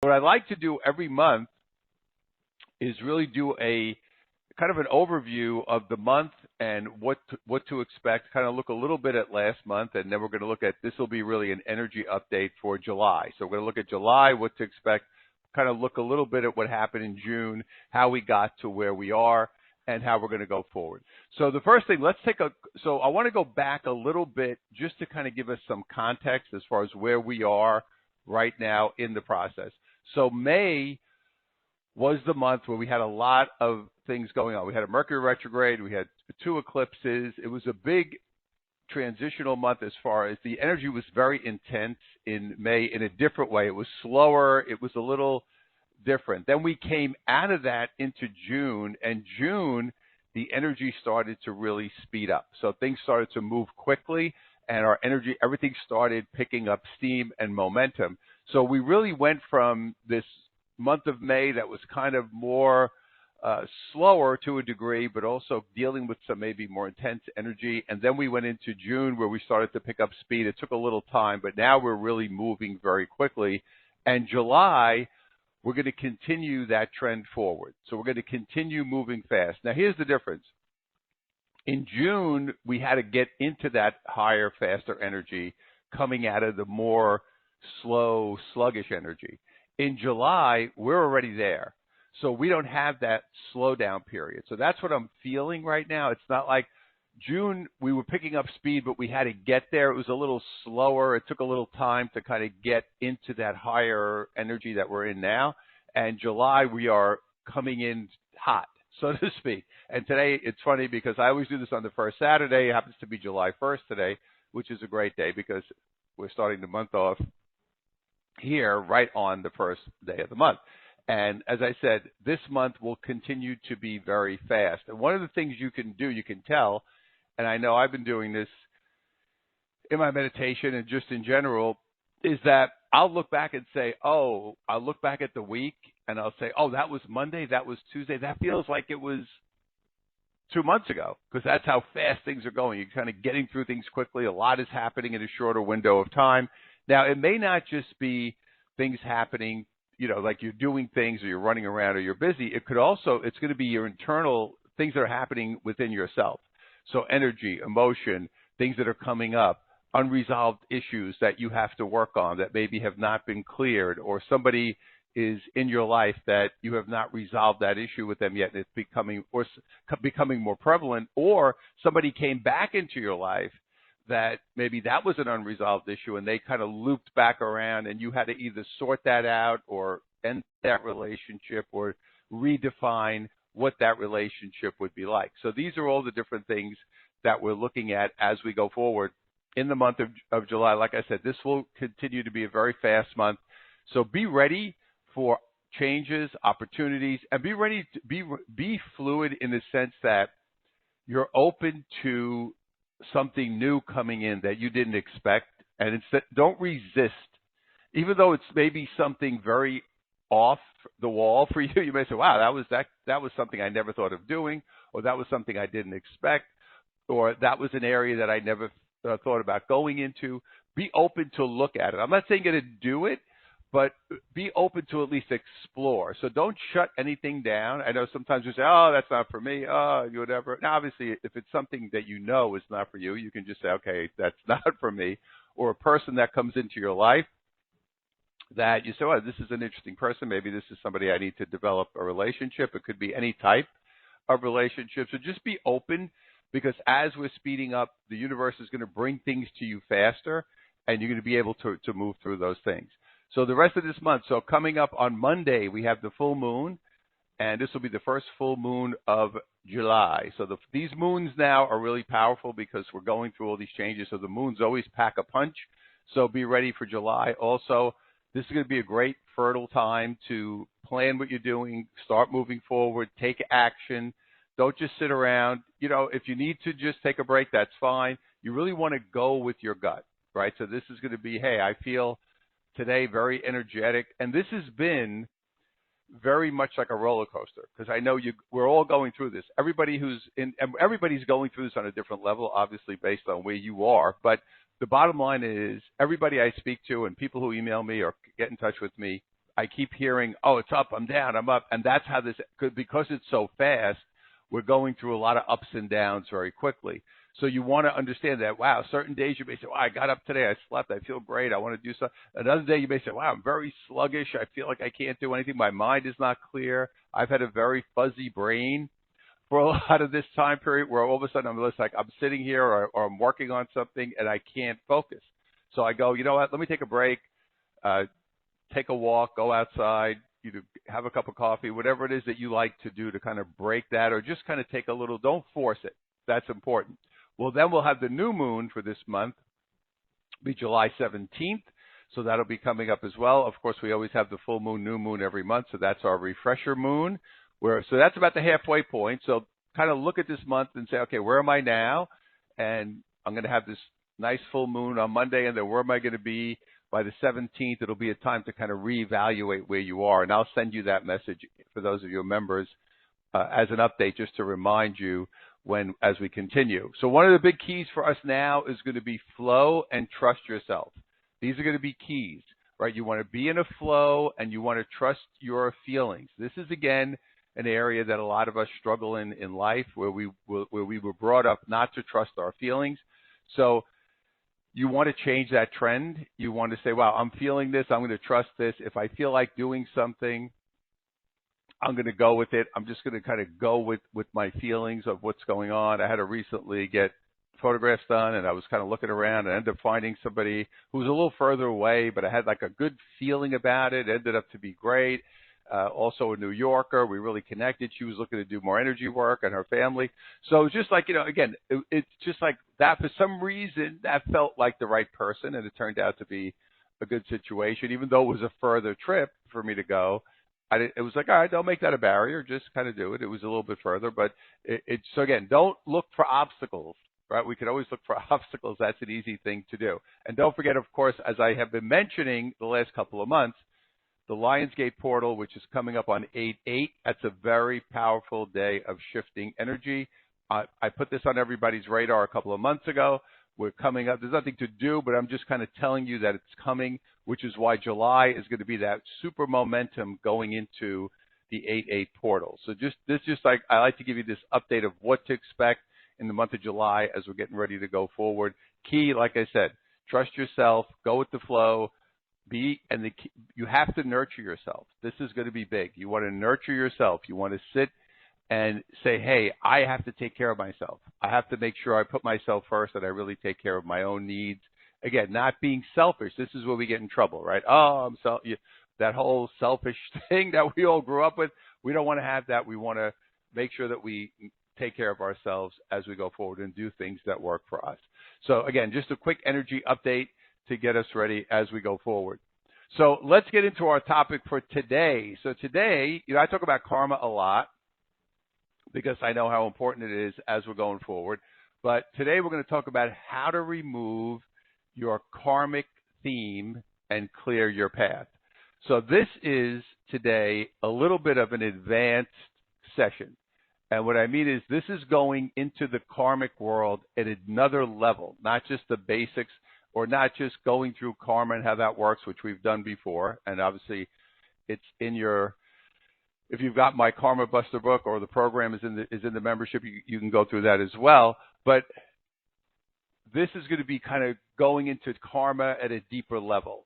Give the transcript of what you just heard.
what I like to do every month is really do a kind of an overview of the month and what to expect, kind of look a little bit at last month, and then we're going to look at, this will be really an energy update for July. So we're going to look at July, what to expect, kind of look a little bit at what happened in June, how we got to where we are, and how we're going to go forward. So the first thing, so I want to go back a little bit just to kind of give us some context as far as where we are right now in the process. So May was the month where we had a lot of things going on. We had a Mercury retrograde, we had 2 eclipses. It was a big transitional month as far as the energy was very intense in May in a different way. It was slower, it was a little different. Then we came out of that into June, and June, the energy started to really speed up. So things started to move quickly, and our energy, everything started picking up steam and momentum. So we really went from this month of May that was kind of more slower to a degree, but also dealing with some maybe more intense energy. And then we went into June where we started to pick up speed. It took a little time, but now we're really moving very quickly. And July, we're going to continue that trend forward. So we're going to continue moving fast. Now, here's the difference. In June, we had to get into that higher, faster energy coming out of the more slow, sluggish energy. In July, we're already there. So we don't have that slowdown period. So that's what I'm feeling right now. It's not like June, we were picking up speed, but we had to get there. It was a little slower. It took a little time to kind of get into that higher energy that we're in now. And July, we are coming in hot, so to speak. And today, it's funny because I always do this on the first Saturday. It happens to be July 1st today, which is a great day because we're starting the month off here right on the first day of the month. And as I said, this month will continue to be very fast. And one of the things you can do, you can tell, and I know I've been doing this in my meditation and just in general, is that I'll look back and say, I'll look back at the week and I'll say, that was Monday, that was Tuesday. That feels like it was 2 months ago, because that's how fast things are going. You're kind of getting through things quickly. A lot is happening in a shorter window of time. Now, it may not just be things happening, like you're doing things or you're running around or you're busy. It could also, it's going to be your internal things that are happening within yourself. So energy, emotion, things that are coming up, unresolved issues that you have to work on that maybe have not been cleared, or somebody is in your life that you have not resolved that issue with them yet, and it's becoming more prevalent, or somebody came back into your life that maybe that was an unresolved issue and they kind of looped back around and you had to either sort that out or end that relationship or redefine what that relationship would be like. So these are all the different things that we're looking at as we go forward in the month of July. Like I said, this will continue to be a very fast month. So be ready for changes, opportunities, and be ready to be fluid in the sense that you're open to something new coming in that you didn't expect, and instead don't resist. Even though it's maybe something very off the wall for you, you may say, wow, that was something I never thought of doing, or that was something I didn't expect, or that was an area that I never thought about going into. Be open to look at it. I'm not saying you're going to do it, but be open to at least explore. So don't shut anything down. I know sometimes you say, that's not for me, whatever. Now, obviously, if it's something that you know is not for you, you can just say, okay, that's not for me. Or a person that comes into your life that you say, this is an interesting person. Maybe this is somebody I need to develop a relationship. It could be any type of relationship. So just be open, because as we're speeding up, the universe is going to bring things to you faster, and you're going to be able to move through those things. So the rest of this month, so coming up on Monday, we have the full moon, and this will be the first full moon of July. So these moons now are really powerful because we're going through all these changes. So the moons always pack a punch. So be ready for July. Also, this is going to be a great fertile time to plan what you're doing, start moving forward, take action. Don't just sit around. If you need to just take a break, that's fine. You really want to go with your gut, right? So this is going to be, hey, I feel today very energetic, and this has been very much like a roller coaster, because I know we're all going through this. Everybody's going through this on a different level, obviously based on where you are. But the bottom line is, everybody I speak to and people who email me or get in touch with me, I keep hearing, oh, it's up, I'm down, I'm up. And that's how this, because it's so fast, we're going through a lot of ups and downs very quickly. So you want to understand that, wow, certain days you may say, wow, I got up today, I slept, I feel great, I want to do something. Another day you may say, wow, I'm very sluggish, I feel like I can't do anything, my mind is not clear, I've had a very fuzzy brain for a lot of this time period where all of a sudden I'm just like, I'm sitting here or I'm working on something and I can't focus. So I go, you know what, let me take a break, take a walk, go outside, have a cup of coffee, whatever it is that you like to do to kind of break that, or just kind of take a little, don't force it. That's important. Well, then we'll have the new moon for this month, be July 17th. So that'll be coming up as well. Of course, we always have the full moon, new moon every month. So that's our refresher moon. So that's about the halfway point. So kind of look at this month and say, okay, where am I now? And I'm going to have this nice full moon on Monday. And then where am I going to be by the 17th? It'll be a time to kind of reevaluate where you are. And I'll send you that message for those of your members as an update, just to remind you as we continue. So one of the big keys for us now is going to be flow and trust yourself. These are going to be keys, right? You want to be in a flow and you want to trust your feelings. This is, again, an area that a lot of us struggle in life, where we were brought up not to trust our feelings. So you want to change that trend. You want to say, wow, I'm feeling this, I'm going to trust this. If I feel like doing something, I'm going to go with it. I'm just going to kind of go with my feelings of what's going on. I had to recently get photographs done, and I was kind of looking around and ended up finding somebody who was a little further away, but I had like a good feeling about it. It ended up to be great. Also a New Yorker. We really connected. She was looking to do more energy work, and her family. So just like, again, it's just like that. For some reason, that felt like the right person, and it turned out to be a good situation, even though it was a further trip for me to go. It was like, all right, don't make that a barrier. Just kind of do it. It was a little bit further, but so again, don't look for obstacles, right? We could always look for obstacles. That's an easy thing to do. And don't forget, of course, as I have been mentioning the last couple of months, the Lionsgate portal, which is coming up on 8/8, that's a very powerful day of shifting energy. I put this on everybody's radar a couple of months ago. We're coming up. There's nothing to do, but I'm just kind of telling you that it's coming, which is why July is going to be that super momentum going into the 8/8 portal. So I like to give you this update of what to expect in the month of July as we're getting ready to go forward. Key, like I said, trust yourself, go with the flow. You have to nurture yourself. This is going to be big. You want to nurture yourself. You want to sit and say, hey, I have to take care of myself. I have to make sure I put myself first, and I really take care of my own needs. Again, not being selfish. This is where we get in trouble, right? Oh, that whole selfish thing that we all grew up with. We don't want to have that. We want to make sure that we take care of ourselves as we go forward and do things that work for us. So again, just a quick energy update to get us ready as we go forward. So let's get into our topic for today. So today, I talk about karma a lot because I know how important it is as we're going forward. But today we're going to talk about how to remove your karmic theme and clear your path. So this is today a little bit of an advanced session. And what I mean is this is going into the karmic world at another level, not just the basics, or not just going through karma and how that works, which we've done before. And obviously it's if you've got my Karma Buster book, or the program is in the membership, you can go through that as well. But this is going to be kind of going into karma at a deeper level.